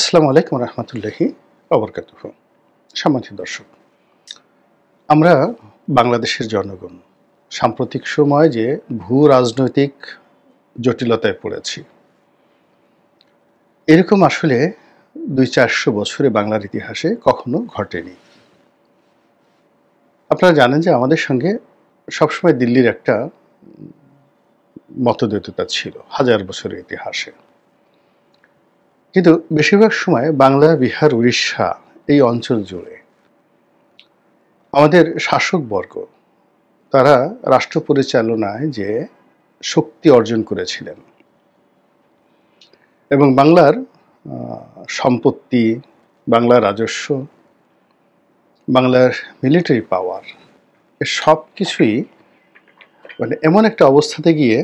আসসালামু আলাইকুম রহমতুল্লাহি ওবরকাতুহু। সম্মানিত দর্শক, আমরা বাংলাদেশের জনগণ সাম্প্রতিক সময় যে ভূ রাজনৈতিক জটিলতায় পড়েছি, এরকম আসলে ২-৪০০ বছরে বাংলার ইতিহাসে কখনো ঘটেনি। আপনারা জানেন যে আমাদের সঙ্গে সবসময় দিল্লির একটা মতদ্বৈততা ছিল হাজার বছরের ইতিহাসে। কিন্তু বেশিরভাগ সময় বাংলা, বিহার, উড়িষ্যা এই অঞ্চল জুড়ে আমাদের শাসকবর্গ তারা রাষ্ট্র পরিচালনায় যে শক্তি অর্জন করেছিলেন এবং বাংলার সম্পত্তি, বাংলার রাজস্ব, বাংলার মিলিটারি পাওয়ার, এ সব কিছুই মানে এমন একটা অবস্থাতে গিয়ে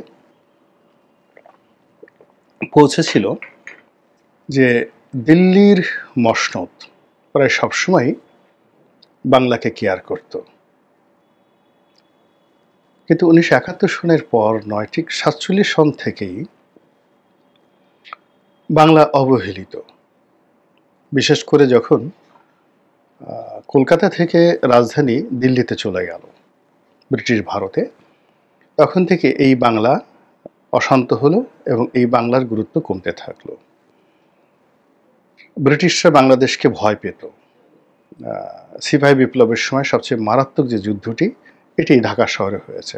পৌঁছেছিল যে দিল্লির মসনদ প্রায় সবসময় বাংলাকে কেয়ার করত। কিন্তু ১৯৭১ সনের পর নয়, ঠিক ৪৭ সন থেকেই বাংলা অবহেলিত। বিশেষ করে যখন কলকাতা থেকে রাজধানী দিল্লিতে চলে গেল ব্রিটিশ ভারতে, তখন থেকে এই বাংলা অশান্ত হলো এবং এই বাংলার গুরুত্ব কমতে থাকলো। ব্রিটিশরা বাংলাদেশকে ভয় পেত। সিপাহী বিপ্লবের সময় সবচেয়ে মারাত্মক যে যুদ্ধটি, এটি ঢাকা শহরে হয়েছে।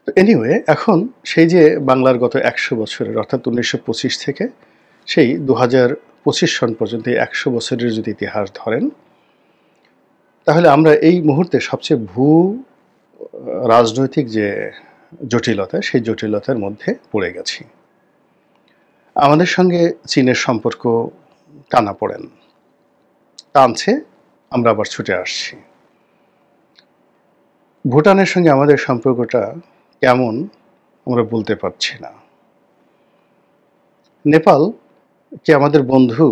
তো এনিওয়ে, এখন সেই যে বাংলার গত ১০০ বছরের, অর্থাৎ ১৯২৫ থেকে সেই ২০২৫ সন পর্যন্ত ১০০ বছরের যদি ইতিহাস ধরেন, তাহলে আমরা এই মুহূর্তে সবচেয়ে ভূ রাজনৈতিক যে জটিলতা, সেই জটিলতার মধ্যে পড়ে গেছি। আমাদের সঙ্গে চীনের সম্পর্ক টানাপোড়েন টানছে, আমরা আবার ছুটে আসছি। ভুটানের সঙ্গে আমাদের সম্পর্কটা কেমন আমরা বলতে পারছি না। নেপাল কি আমাদের বন্ধু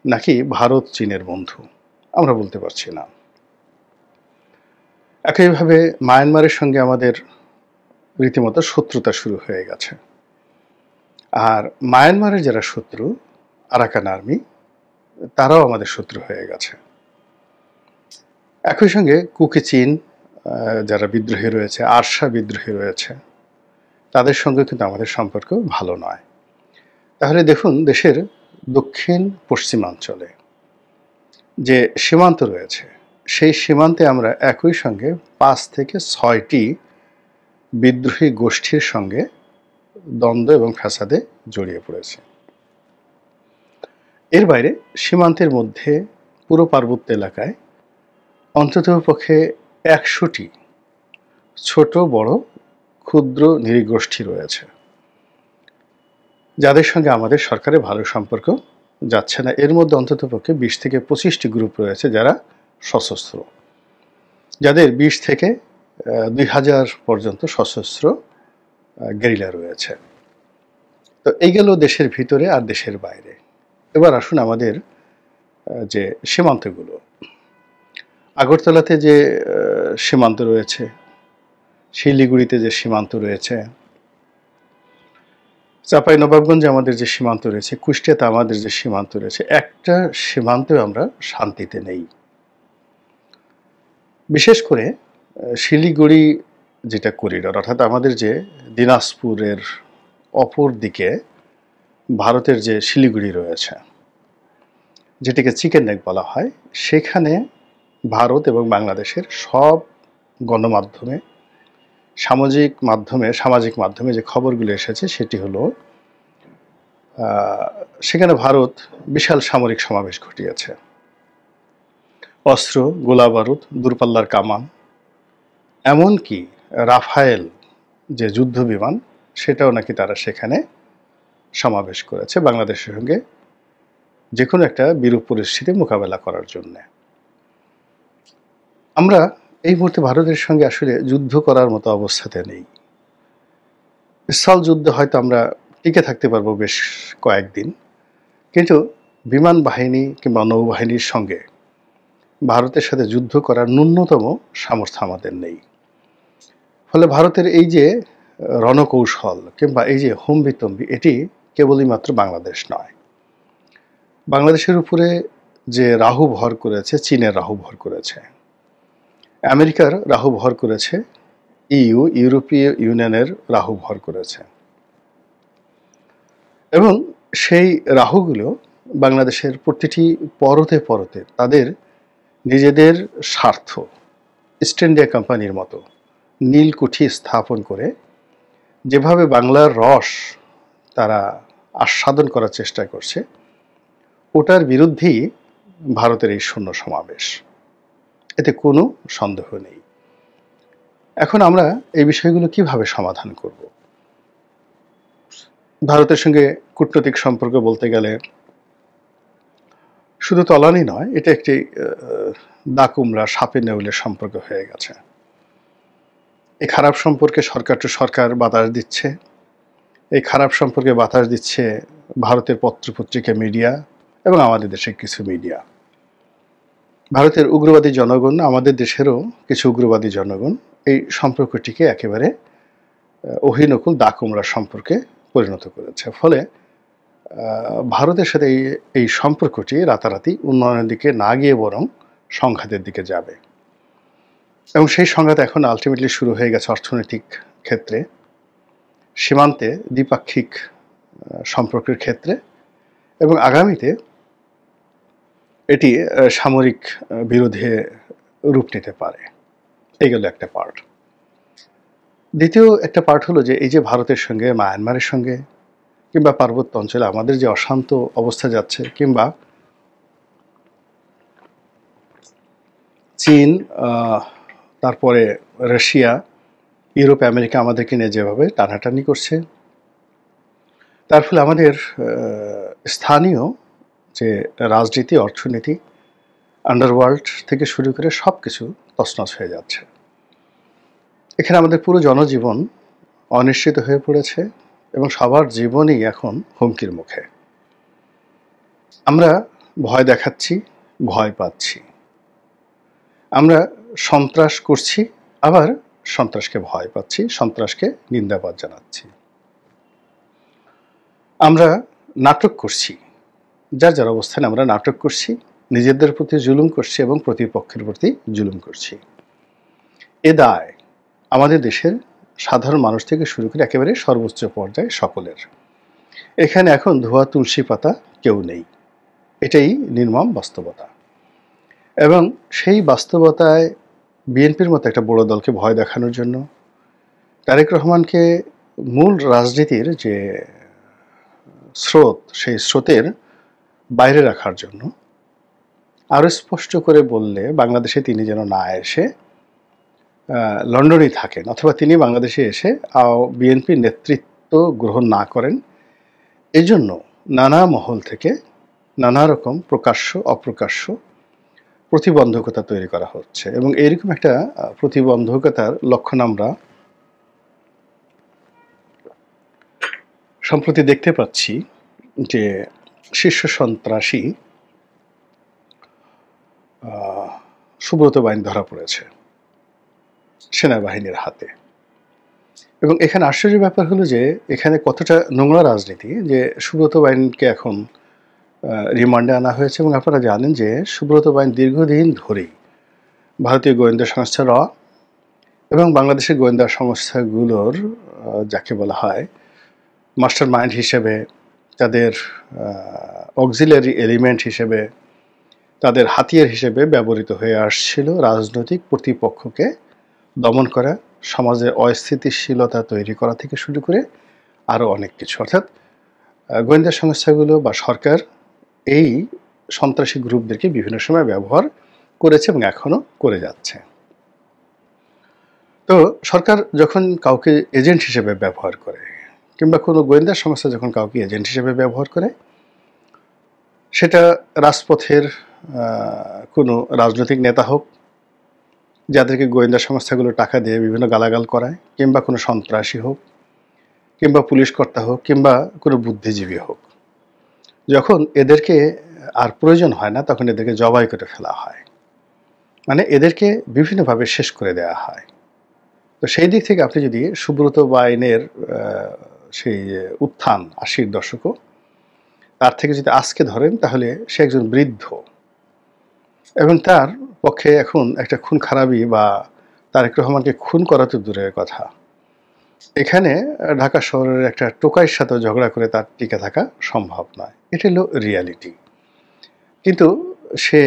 নাকি ভারত চীনের বন্ধু আমরা বলতে পারছি না। একইভাবে মায়ানমারের সঙ্গে আমাদের রীতিমতো শত্রুতা শুরু হয়ে গেছে। আর মায়ানমারের যারা শত্রু, আরাকান আর্মি, তারাও আমাদের শত্রু হয়ে গেছে। একই সঙ্গে কুকি চীন যারা বিদ্রোহী রয়েছে, আরসা বিদ্রোহী রয়েছে, তাদের সঙ্গে কিন্তু আমাদের সম্পর্ক ভালো নয়। তাহলে দেখুন, দেশের দক্ষিণ পশ্চিমাঞ্চলে যে সীমান্ত রয়েছে, সেই সীমান্তে আমরা একই সঙ্গে ৫ থেকে ৬টি বিদ্রোহী গোষ্ঠীর সঙ্গে দ্বন্দ্ব এবং ফ্যাসাদে জড়িয়ে পড়েছে। এর বাইরে সীমান্তের মধ্যে পুরো পার্বত্য এলাকায় অন্ততপক্ষে ১০০টি ছোট বড় ক্ষুদ্র নৃগোষ্ঠী রয়েছে, যাদের সঙ্গে আমাদের সরকারের ভালো সম্পর্ক যাচ্ছে না। এর মধ্যে অন্ততপক্ষে ২০ থেকে ২৫টি গ্রুপ রয়েছে যারা সশস্ত্র, যাদের ২০ থেকে ২০০০ পর্যন্ত সশস্ত্র গেরিলা রয়েছে। তো এই গেল দেশের ভিতরে আর দেশের বাইরে। এবার আসুন আমাদের যে সীমান্তগুলো, আগরতলাতে যে সীমান্ত রয়েছে, শিলিগুড়িতে যে সীমান্ত রয়েছে, চাঁপাইনবাবগঞ্জে আমাদের যে সীমান্ত রয়েছে, কুষ্টিয়াতে আমাদের যে সীমান্ত রয়েছে, একটা সীমান্তে আমরা শান্তিতে নেই। বিশেষ করে শিলিগুড়ি যেটা করিডর, অর্থাৎ আমাদের যে দিনাজপুরের অপর দিকে ভারতের যে শিলিগুড়ি রয়েছে, যেটাকে চিকেন নেক বলা হয়, সেখানে ভারত এবং বাংলাদেশের সব গণমাধ্যমে, সামাজিক মাধ্যমে যে খবরগুলো এসেছে, সেটি হলো সেখানে ভারত বিশাল সামরিক সমাবেশ ঘটিয়েছে। অস্ত্র, গোলা বারুদ, দূরপাল্লার কামান, এমনকি রাফায়েল যে যুদ্ধ বিমান, সেটাও নাকি তারা সেখানে সমাবেশ করেছে বাংলাদেশের সঙ্গে যে কোনো একটা বিরূপ পরিস্থিতি মোকাবেলা করার জন্য। আমরা এই মুহূর্তে ভারতের সঙ্গে আসলে যুদ্ধ করার মতো অবস্থাতে নেই। স্থল যুদ্ধে হয়তো আমরা টিকে থাকতে পারবো বেশ কয়েকদিন, কিন্তু বিমান বাহিনী কিংবা নৌবাহিনীর সঙ্গে ভারতের সাথে যুদ্ধ করার ন্যূনতম সামর্থ্য আমাদের নেই। ফলে ভারতের এই যে রণকৌশল কিংবা এই যে হুমবিতম্বি, এটি কেবলই মাত্র বাংলাদেশ নয়, বাংলাদেশের উপরে যে রাহু ভর করেছে, চীনের রাহু ভর করেছে, আমেরিকার রাহু ভর করেছে, ইউরোপীয় ইউনিয়নের রাহু ভর করেছে, এবং সেই রাহুগুলো বাংলাদেশের প্রতিটি পরতে পরতে তাদের নিজেদের স্বার্থ, ইস্ট ইন্ডিয়া কোম্পানির মতো নীলকুঠি স্থাপন করে যেভাবে বাংলার রস তারা আস্বাদন করার চেষ্টা করছে, ওটার বিরুদ্ধেই ভারতের এই শূন্য সমাবেশ, এতে কোনো সন্দেহ নেই। এখন আমরা এই বিষয়গুলো কিভাবে সমাধান করব? ভারতের সঙ্গে কূটনৈতিক সম্পর্ক বলতে গেলে শুধু তলানি নয়, এটা একটি দাকুমরা সাপে নেউলের সম্পর্ক হয়ে গেছে। এই খারাপ সম্পর্কে সরকার টু সরকার বাতাস দিচ্ছে, এই খারাপ সম্পর্কে বাতাস দিচ্ছে ভারতের পত্রপত্রিকা, মিডিয়া এবং আমাদের দেশের কিছু মিডিয়া। ভারতের উগ্রবাদী জনগণ, আমাদের দেশেরও কিছু উগ্রবাদী জনগণ এই সম্পর্কটিকে একেবারে অহিনকুল দাকুমরা সম্পর্কে পরিণত করেছে। ফলে ভারতের সাথে এই সম্পর্কটি রাতারাতি উন্নয়নের দিকে না গিয়ে বরং সংঘাতের দিকে যাবে, এবং সেই সংঘাত এখন আলটিমেটলি শুরু হয়ে গেছে অর্থনৈতিক ক্ষেত্রে, সীমান্তে দ্বিপাক্ষিক সম্পর্কের ক্ষেত্রে, এবং আগামীতে এটি সামরিক বিরোধে রূপ নিতে পারে। এগুলো একটা পার্ট। দ্বিতীয় একটা পার্ট হলো যে এই যে ভারতের সঙ্গে মায়ানমারের সঙ্গে কিংবা পার্বত্য অঞ্চলে আমাদের যে অশান্ত অবস্থা যাচ্ছে, কিংবা চীন, তারপরে রাশিয়া, ইউরোপ, আমেরিকা আমাদেরকে নিয়ে যেভাবে টানাটানি করছে, তার ফলে আমাদের স্থানীয় যে রাজনীতি, অর্থনীতি, আন্ডারওয়ার্ল্ড থেকে শুরু করে সব কিছু তছনছ হয়ে যাচ্ছে। এখানে আমাদের পুরো জনজীবন অনিশ্চিত হয়ে পড়েছে এবং সবার জীবনই এখন হুমকির মুখে। আমরা ভয় দেখাচ্ছি, ভয় পাচ্ছি, আমরা সন্ত্রাস করছি, আবার সন্ত্রাসকে ভয় পাচ্ছি, সন্ত্রাসকে নিন্দাবাদ জানাচ্ছি। আমরা নাটক করছি, যার যার অবস্থানে আমরা নাটক করছি, নিজেদের প্রতি জুলুম করছি এবং প্রতিপক্ষের প্রতি জুলুম করছি। এ দায় আমাদের দেশের সাধারণ মানুষ থেকে শুরু করে একেবারে সর্বোচ্চ পর্যায়ে সকলের। এখানে এখন ধোয়া তুলসী পাতা কেউ নেই, এটাই নির্মম বাস্তবতা। এবং সেই বাস্তবতায় বিএনপির মতো একটা বড় দলকে ভয় দেখানোর জন্য, তারেক রহমানকে মূল রাজনীতির যে স্রোত, সেই স্রোতের বাইরে রাখার জন্য আরও স্পষ্ট করে বললে বাংলাদেশে তিনি যেন না এসে লন্ডনেই থাকেন, অথবা তিনি বাংলাদেশে এসে বিএনপির নেতৃত্ব গ্রহণ না করেন, এজন্য নানা মহল থেকে নানা রকম প্রকাশ্য অপ্রকাশ্য প্রতিবন্ধকতা তৈরি করা হচ্ছে। এবং এরকম একটা প্রতিবন্ধকতার লক্ষণ আমরা সম্প্রতি দেখতে পাচ্ছি যে শীর্ষ সন্ত্রাসী সুব্রত বাইন ধরা পড়েছে সেনাবাহিনীর হাতে। এবং এখানে আশ্চর্যের ব্যাপার হলো যে এখানে কতটা নোংরা রাজনীতি যে সুব্রত বাইনকে এখন রিমান্ডে আনা হয়েছে। এবং আপনারা জানেন যে সুব্রত বাইন দীর্ঘদিন ধরেই ভারতীয় গোয়েন্দা সংস্থা র এবং বাংলাদেশের গোয়েন্দা সংস্থাগুলোর যাকে বলা হয় মাস্টার মাইন্ড হিসেবে, তাদের অক্সিলারি এলিমেন্ট হিসেবে, তাদের হাতিয়ার হিসেবে ব্যবহৃত হয়ে আসছিল রাজনৈতিক প্রতিপক্ষকে দমন করা, সমাজের অস্থিতিশীলতা তৈরি করা থেকে শুরু করে আরও অনেক কিছু। অর্থাৎ গোয়েন্দা সংস্থাগুলো বা সরকার এই সন্ত্রাসী গ্রুপদেরকে বিভিন্ন সময় ব্যবহার করেছে এবং এখনও করে যাচ্ছে। তো সরকার যখন কাউকে এজেন্ট হিসেবে ব্যবহার করে, কিংবা কোনো গোয়েন্দা সংস্থা যখন কাউকে এজেন্ট হিসেবে ব্যবহার করে, সেটা রাজপথের কোনো রাজনৈতিক নেতা হোক, যাদেরকে গোয়েন্দা সংস্থাগুলো টাকা দিয়ে বিভিন্ন গালাগাল করায়, কিংবা কোনো সন্ত্রাসী হোক, কিংবা পুলিশ কর্তা হোক, কিংবা কোনো বুদ্ধিজীবী হোক, যখন এদেরকে আর প্রয়োজন হয় না তখন এদেরকে জবাই করে ফেলা হয়, মানে এদেরকে বিভিন্নভাবে শেষ করে দেওয়া হয়। তো সেই দিক থেকে আপনি যদি সুব্রত বাইনের সেই উত্থান 80-র দশকও, তার থেকে যদি আজকে ধরেন তাহলে সে একজন বৃদ্ধ, এবং তার পক্ষে এখন একটা খুন খারাপি বা তারেক রহমানকে খুন করা তো দূরের কথা, এখানে ঢাকা শহরের একটা টোকাইয়ের সাথে ঝগড়া করে তার টিকে থাকা সম্ভব নয়। এটা হলো রিয়ালিটি। কিন্তু সে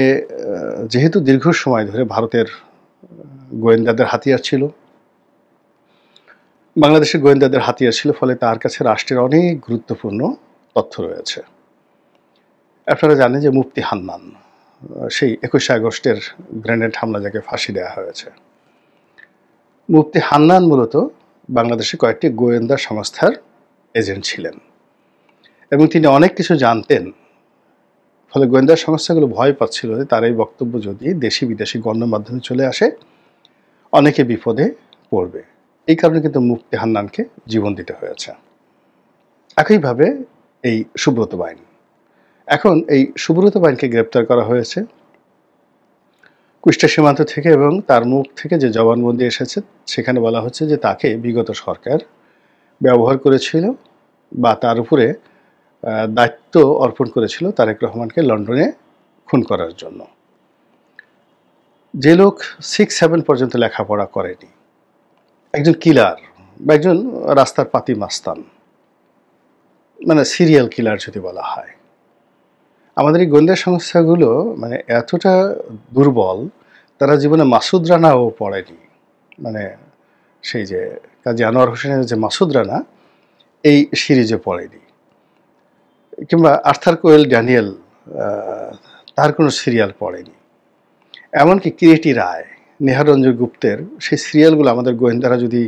যেহেতু দীর্ঘ সময় ধরে ভারতের গোয়েন্দাদের হাতিয়ার ছিল, বাংলাদেশের গোয়েন্দাদের হাতিয়ার ছিল, ফলে তার কাছে রাষ্ট্রের অনেক গুরুত্বপূর্ণ তথ্য রয়েছে। আপনারা জানেন যে মুফতি হান্নান, সেই 21শে আগস্টের গ্রেনেড হামলা যাকে ফাঁসি দেওয়া হয়েছে, মুফতি হান্নান মূলত বাংলাদেশে কয়েকটি গোয়েন্দা সংস্থার এজেন্ট ছিলেন এবং তিনি অনেক কিছু জানতেন। ফলে গোয়েন্দা সংস্থাগুলো ভয় পাচ্ছিল যে তার এই বক্তব্য যদি দেশি বিদেশি গণমাধ্যমে চলে আসে অনেকে বিপদে পড়বে। এই কারণে কিন্তু মুফতি হান্নানকে জীবন দিতে হয়েছে। একইভাবে এই সুব্রত বাইন, এখন এই সুব্রত বাইনকে গ্রেপ্তার করা হয়েছে কুষ্টিয়া সীমান্ত থেকে, এবং তার মুখ থেকে যে জবানবন্দি এসেছে সেখানে বলা হচ্ছে যে তাকে বিগত সরকার ব্যবহার করেছিল বা তার উপরে দায়িত্ব অর্পণ করেছিল তারেক রহমানকে লন্ডনে খুন করার জন্য। যে লোক 6-7 পর্যন্ত লেখাপড়া করেনি, একজন কিলার বা একজন রাস্তার পাতি মাস্তান, মানে সিরিয়াল কিলার যদি বলা হয়, আমাদের এই গোয়েন্দা সংস্থাগুলো মানে এতটা দুর্বল, তারা জীবনে মাসুদ রানাও পড়েনি। মানে সেই যে কাজী আনোয়ার হোসেনের যে মাসুদ রানা, এই সিরিজে পড়েনি, কিংবা আর্থার কোয়েল ড্যানিয়েল তার কোনো সিরিয়াল পড়েনি। এমনকি কিরিটি রায়, নেহারঞ্জন গুপ্তের সেই সিরিয়ালগুলো আমাদের গোয়েন্দারা যদি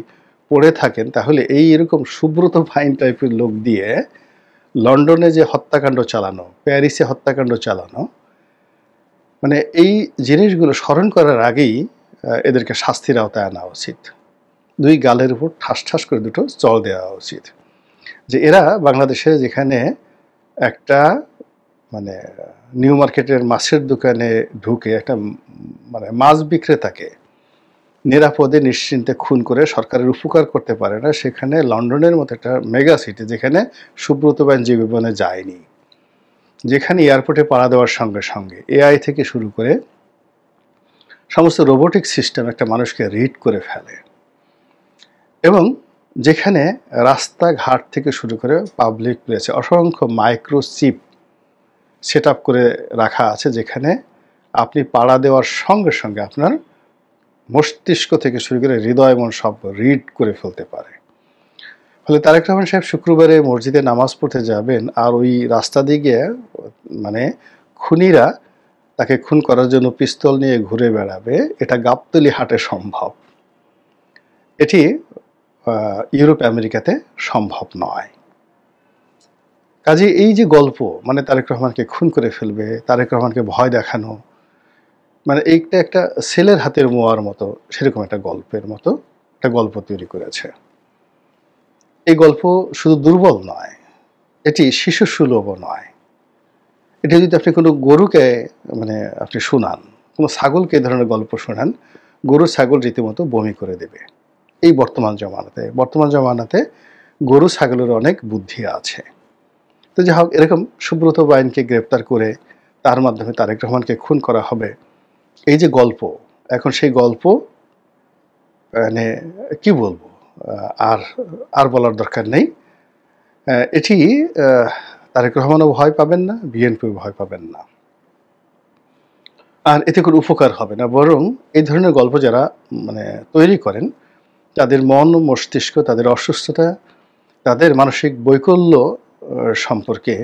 পড়ে থাকেন তাহলে এরকম সুব্রত বাইন টাইপের লোক দিয়ে লন্ডনে যে হত্যাকাণ্ড চালানো, প্যারিসে হত্যাকাণ্ড চালানো, মানে এই জিনিসগুলো স্মরণ করার আগেই এদেরকে শাস্তির আওতায় আনা উচিত। দুই গালের উপর ঠাস ঠাস করে দুটো চল দেওয়া উচিত। যে এরা বাংলাদেশে যেখানে একটা মানে নিউ মার্কেটের মাছের দোকানে ঢুকে একটা মানে মাছ বিক্রেতাকে নিরাপদে নিশ্চিন্তে খুন করে সরকারের উপকার করতে পারে না, সেখানে লন্ডনের মতো একটা মেগা সিটি যেখানে সুব্রত বাইন জীবনে যায়নি, যেখানে এয়ারপোর্টে পাড়া দেওয়ার সঙ্গে সঙ্গে এআই থেকে শুরু করে সমস্ত রোবোটিক সিস্টেম একটা মানুষকে রিড করে ফেলে, এবং যেখানে রাস্তাঘাট থেকে শুরু করে পাবলিক প্লেসে অসংখ্য মাইক্রোচিপ সেট আপ করে রাখা আছে, যেখানে আপনি পাড়া দেওয়ার সঙ্গে সঙ্গে আপনার মস্তিষ্ক থেকে শুরু করে হৃদয় মন সব রিড করে ফেলতে পারে। ফলে তারেক রহমান সাহেব শুক্রবারে মসজিদে নামাজ পড়তে যাবেন, আর ওই রাস্তা দিয়ে মানে খুনিরা তাকে খুন করার জন্য পিস্তল নিয়ে ঘুরে বেড়াবে, এটা গাবতলী হাটে সম্ভব, এটি ইউরোপ আমেরিকাতে সম্ভব নয়। কাজে এই যে গল্প, মানে তারেক রহমানকে খুন করে ফেলবে, তারেক রহমানকে ভয় দেখানো, মানে এইটা একটা ছেলের হাতের মোয়ার মতো, সেরকম একটা গল্পের মতো একটা গল্প তৈরি করেছে। এই গল্প শুধু দুর্বল নয়, এটি শিশু সুলভও নয়। এটা যদি আপনি কোনো গরুকে মানে আপনি শোনান, কোনো ছাগলকে এই ধরনের গল্প শোনান, গরু ছাগল রীতিমতো বমি করে দেবে। এই বর্তমান জমানাতে গরু ছাগলের অনেক বুদ্ধি আছে। তো যাই হোক, এরকম সুব্রত বাইনকে গ্রেপ্তার করে তার মাধ্যমে তারেক রহমানকে খুন করা হবে, এই যে গল্প, এখন সেই গল্প মানে কি বলবো, আর বলার দরকার নেই। এটি তারেক রহমানও ভয় পাবেন না, বিএনপিও ভয় পাবেন না, আর এতে কোনো উপকার হবে না। বরং এই ধরনের গল্প যারা মানে তৈরি করেন, তাদের মন মস্তিষ্ক, তাদের অসুস্থতা, তাদের মানসিক বৈকল্য সম্পর্কে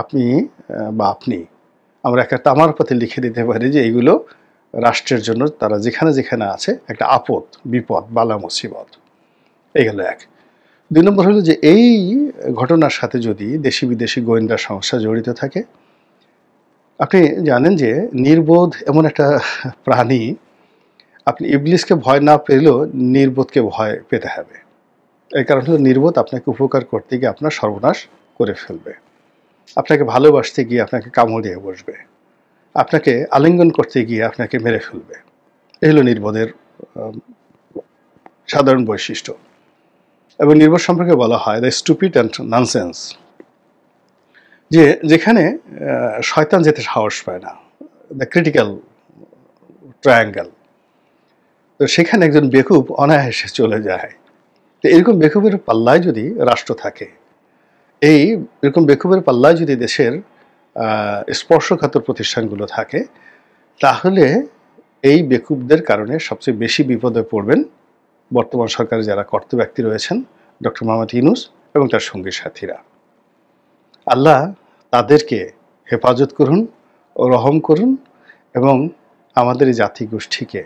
আপনি আমরা একটা তামার পাতে লিখে দিতে পারি যে এইগুলো রাষ্ট্রের জন্য, তারা যেখানে যেখানে আছে একটা আপদ বিপদ বালা মুসিবত। এই গেল এক। 2 নম্বর হলো যে এই ঘটনার সাথে যদি দেশি বিদেশি গোয়েন্দা সংস্থা জড়িত থাকে, আপনি জানেন যে নির্বোধ এমন একটা প্রাণী, আপনি ইবলিসকে ভয় না পেলেও নির্বোধকে ভয় পেতে হবে। এই কারণ হলো নির্বোধ আপনাকে উপকার করতে গিয়ে আপনার সর্বনাশ করে ফেলবে, আপনাকে ভালোবাসতে গিয়ে আপনাকে কামড় দিয়ে বসবে, আপনাকে আলিঙ্গন করতে গিয়ে আপনাকে মেরে ফেলবে। এই হলো নির্বোধের সাধারণ বৈশিষ্ট্য। এবং নির্বোধ সম্পর্কে বলা হয় দ্য স্টুপিড অ্যান্ড ননসেন্স, যে যেখানে শয়তান যেতে সাহস পায় না, দ্য ক্রিটিক্যাল ট্রায়াঙ্গেল, তো সেখানে একজন বেকুব অনায়াসে চলে যায়। তো এরকম বেকুবের পাল্লায় যদি রাষ্ট্র থাকে, এরকম বেকুবের পাল্লায় যদি দেশের স্পর্শকাতর প্রতিষ্ঠানগুলো থাকে, তাহলে এই বেকুবদের কারণে সবচেয়ে বেশি বিপদে পড়বেন বর্তমান সরকারের যারা কর্তা ব্যক্তি রয়েছেন, ডক্টর মোহাম্মদ ইউনূস এবং তার সঙ্গী সাথীরা। আল্লাহ তাদেরকে হেফাজত করুন ও রহম করুন, এবং আমাদের এই জাতি গোষ্ঠীকে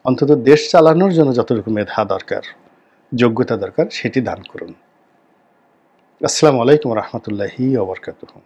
অন্তত দেশ চালানোর জন্য যতটুকু মেধা দরকার, যোগ্যতা দরকার, সেটি দান করুন। আসসালামু আলাইকুম রহমতুল্লাহি ওয়া বারাকাতুহু।